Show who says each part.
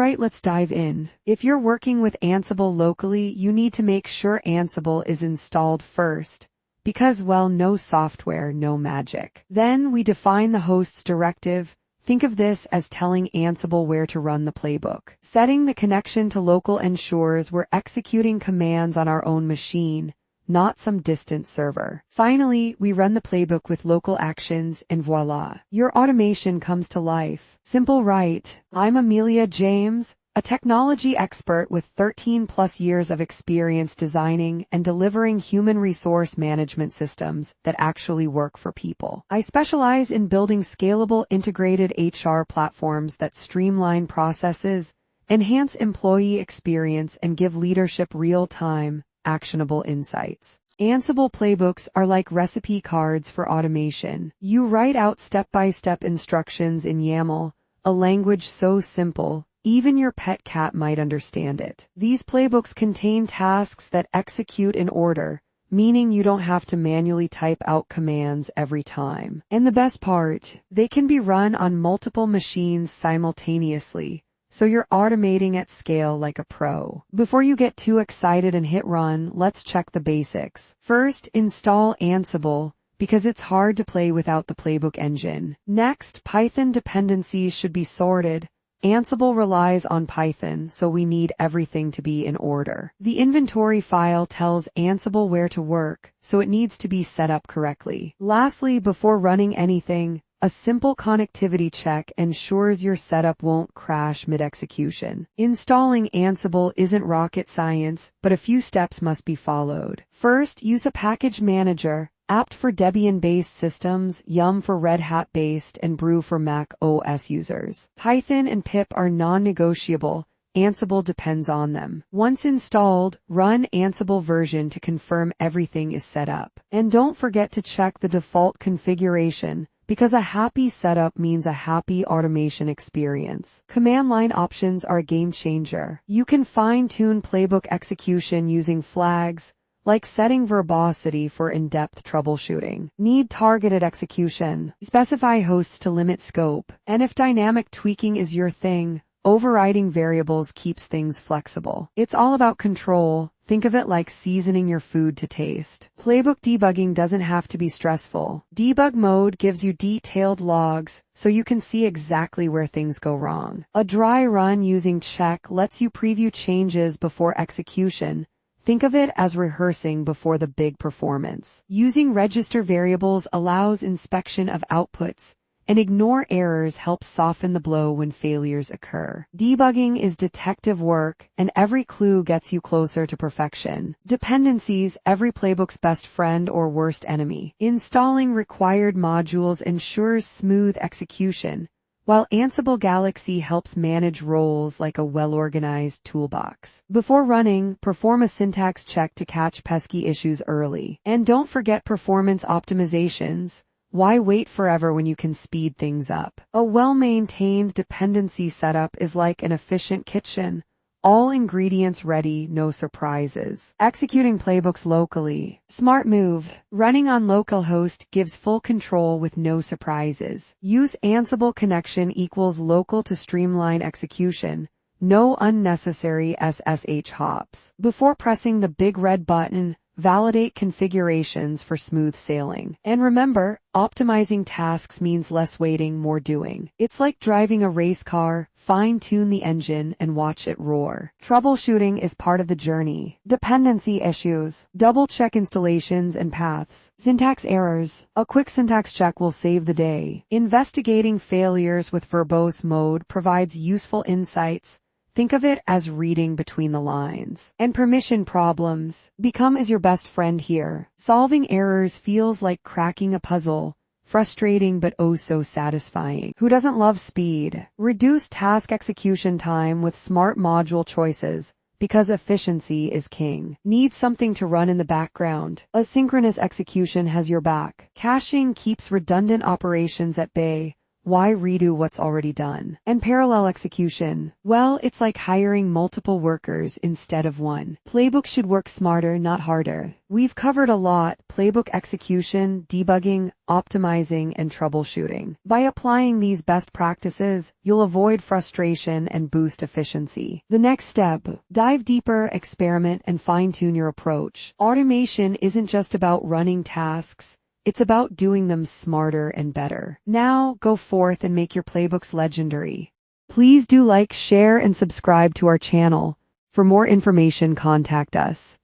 Speaker 1: Alright, let's dive in. If you're working with Ansible locally, you need to make sure Ansible is installed first. Because, well, no software, no magic. Then we define the host's directive. Think of this as telling Ansible where to run the playbook. Setting the connection to local ensures we're executing commands on our own machine, not some distant server. Finally, we run the playbook with local actions and voila, your automation comes to life. Simple, right? I'm Amelia James, a technology expert with 13 plus years of experience designing and delivering human resource management systems that actually work for people. I specialize in building scalable integrated HR platforms that streamline processes, enhance employee experience, and give leadership real-time, actionable insights. Ansible Playbooks are like recipe cards for automation. You write out step-by-step instructions in YAML, a language so simple, even your pet cat might understand it. These playbooks contain tasks that execute in order, meaning you don't have to manually type out commands every time. And the best part, they can be run on multiple machines simultaneously, so you're automating at scale like a pro. Before you get too excited and hit run, let's check the basics. First, install Ansible, because it's hard to play without the playbook engine. Next, Python dependencies should be sorted. Ansible relies on Python, so we need everything to be in order. The inventory file tells Ansible where to work, so it needs to be set up correctly. Lastly, before running anything, a simple connectivity check ensures your setup won't crash mid-execution. Installing Ansible isn't rocket science, but a few steps must be followed. First, use a package manager, apt for Debian-based systems, Yum for Red Hat-based, and Brew for Mac OS users. Python and pip are non-negotiable. Ansible depends on them. Once installed, run Ansible version to confirm everything is set up. And don't forget to check the default configuration, because a happy setup means a happy automation experience. Command line options are a game changer. You can fine-tune playbook execution using flags, like setting verbosity for in-depth troubleshooting. Need targeted execution. Specify hosts to limit scope. And if dynamic tweaking is your thing, overriding variables keeps things flexible. It's all about control. Think of it like seasoning your food to taste. Playbook debugging doesn't have to be stressful. Debug mode gives you detailed logs, so you can see exactly where things go wrong. A dry run using check lets you preview changes before execution. Think of it as rehearsing before the big performance. Using register variables allows inspection of outputs, and ignore errors helps soften the blow when failures occur. Debugging is detective work, and every clue gets you closer to perfection. Dependencies, every playbook's best friend or worst enemy. Installing required modules ensures smooth execution, while Ansible Galaxy helps manage roles like a well-organized toolbox. Before running, perform a syntax check to catch pesky issues early. And don't forget performance optimizations. Why wait forever when you can speed things up? A well-maintained dependency setup is like an efficient kitchen. All ingredients ready, no surprises. Executing playbooks locally. Smart move. Running on Localhost gives full control with no surprises. Use Ansible connection equals local to streamline execution. No unnecessary SSH hops. Before pressing the big red button, validate configurations for smooth sailing. And remember, optimizing tasks means less waiting, more doing. It's like driving a race car, fine-tune the engine and watch it roar. Troubleshooting is part of the journey. Dependency issues. Double-check installations and paths. Syntax errors. A quick syntax check will save the day. Investigating failures with verbose mode provides useful insights. Think of it as reading between the lines. And permission problems. Become as your best friend here. Solving errors feels like cracking a puzzle. Frustrating but oh so satisfying. Who doesn't love speed? Reduce task execution time with smart module choices, because efficiency is king. Need something to run in the background? Asynchronous execution has your back. Caching keeps redundant operations at bay, Why redo what's already done? And parallel execution. Well, it's like hiring multiple workers instead of one. Playbooks should work smarter, not harder. We've covered a lot: playbook execution, debugging, optimizing, and troubleshooting. By applying these best practices, you'll avoid frustration and boost efficiency. The next step: dive deeper, experiment, and fine-tune your approach. Automation isn't just about running tasks. It's about doing them smarter and better. Now, go forth and make your playbooks legendary. Please do like, share, and subscribe to our channel. For more information, contact us.